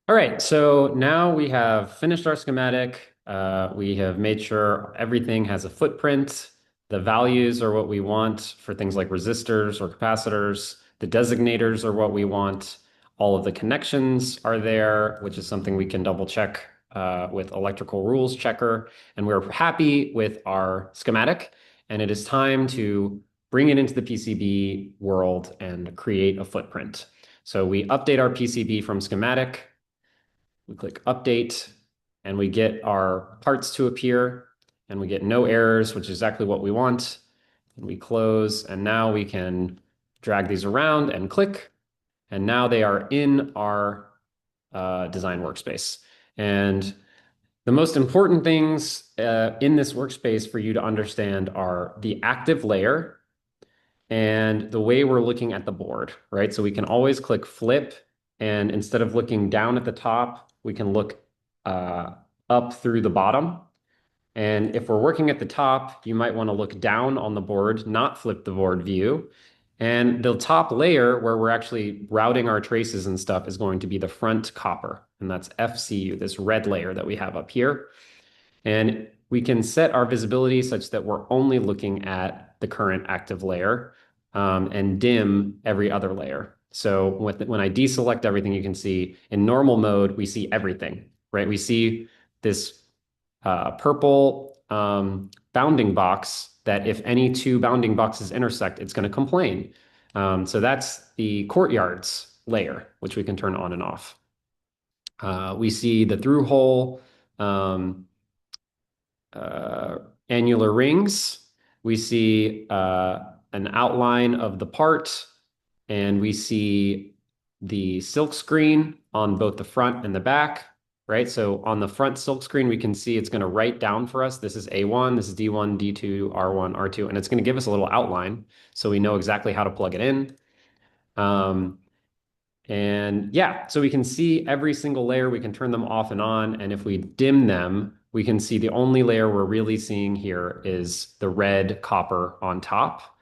All right, so now we have finished our schematic. We have made sure everything has a footprint. The values are what we want for things like resistors or capacitors. The designators are what we want. All of the connections are there, which is something we can double check with electrical rules checker. And we're happy with our schematic. And it is time to bring it into the PCB world and create a footprint. So we update our PCB from schematic. We click update and we get our parts to appear and we get no errors, which is exactly what we want. And we close and now we can drag these around and click. And now they are in our design workspace. And the most important things in this workspace for you to understand are the active layer and the way we're looking at the board, right? So we can always click flip, and instead of looking down at the top, we can look up through the bottom. And if we're working at the top, you might want to look down on the board, not flip the board view. And the top layer where we're actually routing our traces and stuff is going to be the front copper, and that's FCU, this red layer that we have up here. And we can set our visibility such that we're only looking at the current active layer and dim every other layer. So when I deselect everything, you can see in normal mode, we see everything, right? We see this purple bounding box that if any two bounding boxes intersect, it's going to complain. So that's the courtyards layer, which we can turn on and off. We see the through hole annular rings. We see an outline of the part, and we see the silk screen on both the front and the back, right? So on the front silk screen, we can see it's going to write down for us. This is A1, this is D1, D2, R1, R2, and it's going to give us a little outline so we know exactly how to plug it in. And yeah, so we can see every single layer. We can turn them off and on. And if we dim them, we can see the only layer we're really seeing here is the red copper on top.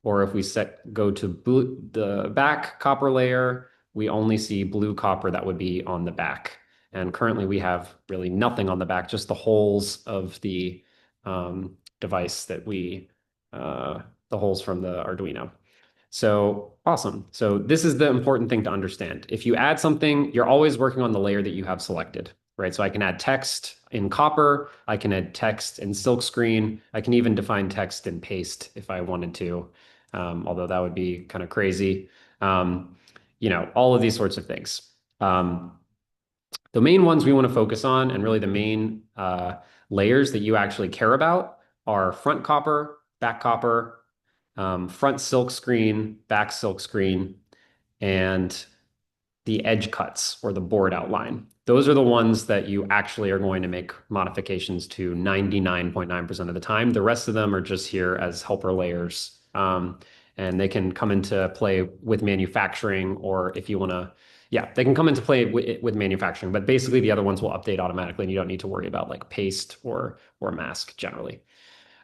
Or if we go to the back copper layer, we only see blue copper that would be on the back. And currently we have really nothing on the back, just the holes of the device the holes from the Arduino. So awesome. So this is the important thing to understand. If you add something, you're always working on the layer that you have selected, right? So I can add text in copper. I can add text in silkscreen. I can even define text in paste if I wanted to, although that would be kind of crazy. All of these sorts of things. The main ones we want to focus on, and really the main layers that you actually care about, are front copper, back copper, front silk screen, back silk screen, and the edge cuts or the board outline. Those are the ones that you actually are going to make modifications to 99.9% of the time. The rest of them are just here as helper layers. And they can come into play with manufacturing, or if you want to, yeah, they can come into play with manufacturing, but basically the other ones will update automatically and you don't need to worry about like paste or mask generally.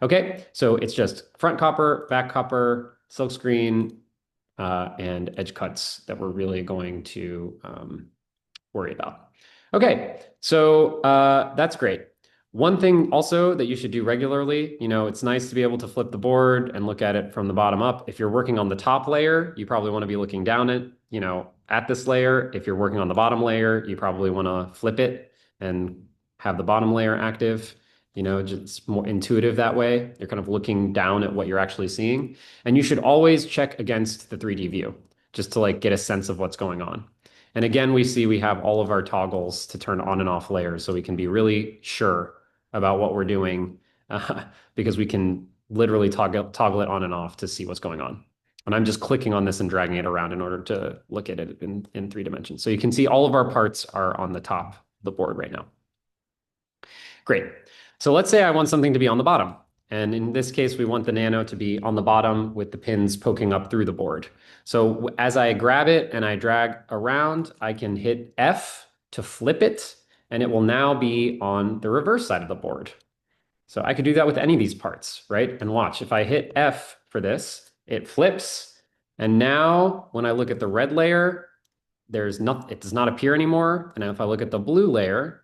Okay, so it's just front copper, back copper, silk screen, and edge cuts that we're really going to worry about. Okay, so that's great. One thing also that you should do regularly, it's nice to be able to flip the board and look at it from the bottom up. If you're working on the top layer, you probably want to be looking down at this layer. If you're working on the bottom layer, you probably want to flip it and have the bottom layer active. Just more intuitive that way. You're kind of looking down at what you're actually seeing. And you should always check against the 3D view just to like get a sense of what's going on. And again, we have all of our toggles to turn on and off layers so we can be really sure about what we're doing because we can literally toggle it on and off to see what's going on. And I'm just clicking on this and dragging it around in order to look at it in 3 dimensions. So you can see all of our parts are on the top of the board right now. Great. So let's say I want something to be on the bottom. And in this case, we want the nano to be on the bottom with the pins poking up through the board. So as I grab it and I drag around, I can hit F to flip it, and it will now be on the reverse side of the board. So I could do that with any of these parts, right? And watch, if I hit F for this, it flips. And now when I look at the red layer, it does not appear anymore. And if I look at the blue layer,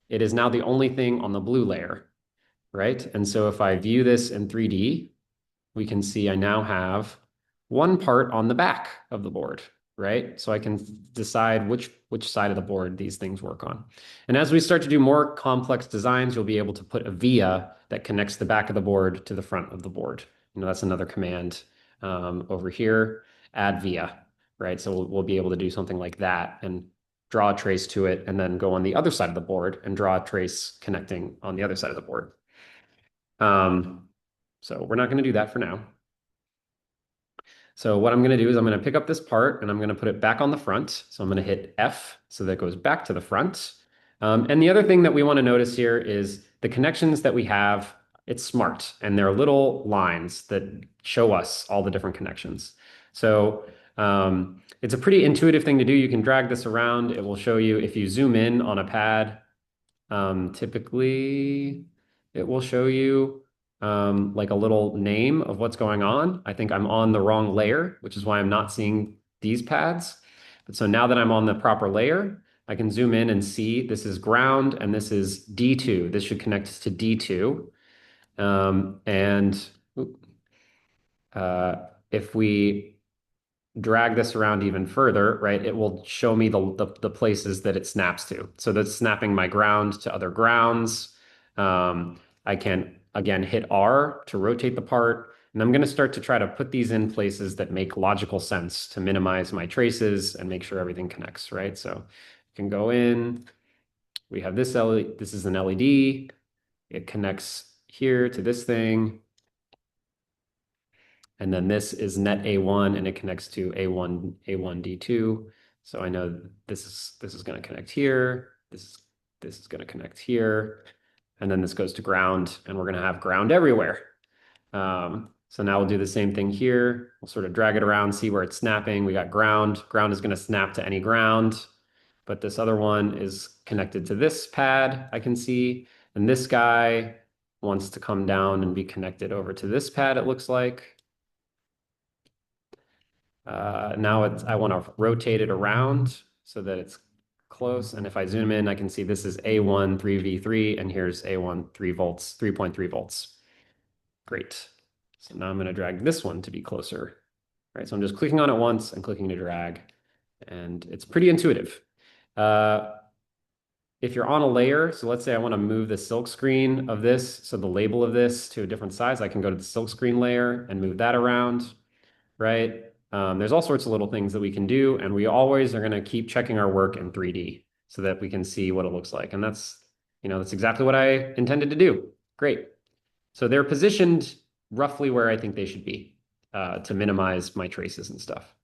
it is now the only thing on the blue layer, right? And so if I view this in 3D, we can see I now have one part on the back of the board, right? So I can decide which side of the board these things work on. And as we start to do more complex designs, you'll be able to put a via that connects the back of the board to the front of the board. That's another command over here, add via, right? So we'll be able to do something like that and draw a trace to it and then go on the other side of the board and draw a trace connecting on the other side of the board. So we're not going to do that for now. So what I'm going to do is I'm going to pick up this part and I'm going to put it back on the front. So I'm going to hit F so that it goes back to the front. And the other thing that we want to notice here is the connections that we have, it's smart and there are little lines that show us all the different connections. So it's a pretty intuitive thing to do. You can drag this around. It will show you if you zoom in on a pad, typically it will show you like a little name of what's going on. I think I'm on the wrong layer, which is why I'm not seeing these pads. But so now that I'm on the proper layer, I can zoom in and see this is ground and this is D2. This should connect to D2. And if we drag this around even further, right, it will show me the places that it snaps to. So that's snapping my ground to other grounds. I can, again, hit R to rotate the part. And I'm going to start to try to put these in places that make logical sense to minimize my traces and make sure everything connects, right? So you can go in. We have this LED. This is an LED. It connects here to this thing. And then this is net A1 and it connects to A1, A1D2. So I know this is going to connect here. This is going to connect here. And then this goes to ground and we're going to have ground everywhere. So now we'll do the same thing here. We'll sort of drag it around, see where it's snapping. We got ground. Ground is going to snap to any ground. But this other one is connected to this pad, I can see. And this guy wants to come down and be connected over to this pad, it looks like. Now I want to rotate it around so that it's close. And if I zoom in, I can see this is A1 3V3 and here's A1 3 volts, 3.3 volts. Great. So now I'm going to drag this one to be closer. Right. So I'm just clicking on it once and clicking to drag. And it's pretty intuitive. If you're on a layer, so let's say I want to move the silk screen of this, so the label of this to a different size, I can go to the silk screen layer and move that around, right? There's all sorts of little things that we can do, and we always are going to keep checking our work in 3D so that we can see what it looks like. And that's exactly what I intended to do. Great. So they're positioned roughly where I think they should be to minimize my traces and stuff.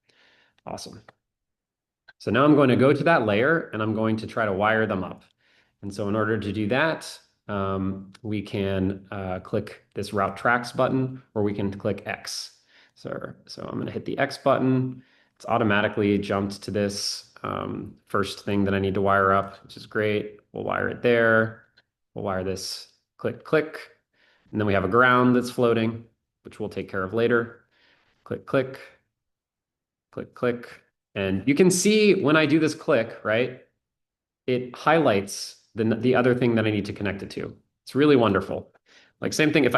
Awesome. So now I'm going to go to that layer and I'm going to try to wire them up. And so in order to do that, we can click this Route Tracks button, or we can click X. So I'm going to hit the X button. It's automatically jumped to this first thing that I need to wire up, which is great. We'll wire it there. We'll wire this, click, click. And then we have a ground that's floating, which we'll take care of later. Click, click, click, click. And you can see when I do this click, right, it highlights the other thing that I need to connect it to. It's really wonderful. Like same thing, if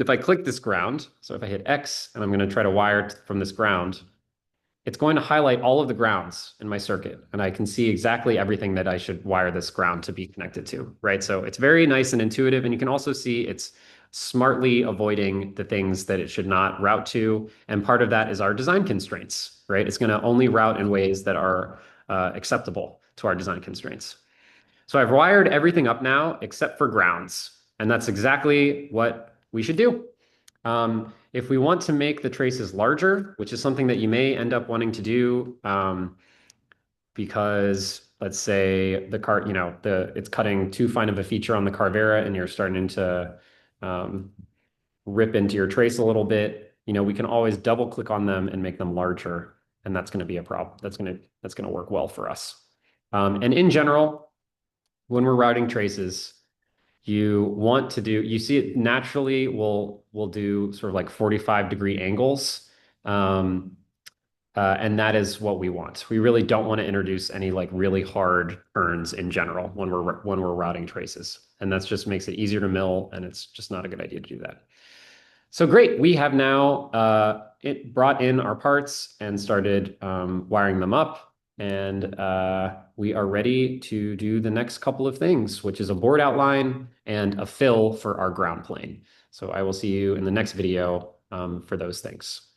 I click this ground, so if I hit X and I'm going to try to wire from this ground, it's going to highlight all of the grounds in my circuit. And I can see exactly everything that I should wire this ground to be connected to, right? So it's very nice and intuitive. And you can also see it's smartly avoiding the things that it should not route to. And part of that is our design constraints, right? It's going to only route in ways that are acceptable to our design constraints. So I've wired everything up now except for grounds. And that's exactly what we should do. If we want to make the traces larger, which is something that you may end up wanting to do, because let's say the car, it's cutting too fine of a feature on the Carvera and you're starting to rip into your trace a little bit, we can always double click on them and make them larger. And that's going to be a problem. That's going to work well for us. And in general, when we're routing traces, you see it naturally will do sort of like 45-degree angles. And that is what we want. We really don't want to introduce any like really hard turns in general when we're routing traces. And that just makes it easier to mill, and it's just not a good idea to do that. So great, we have now it brought in our parts and started wiring them up, and we are ready to do the next couple of things, which is a board outline and a fill for our ground plane. So I will see you in the next video for those things.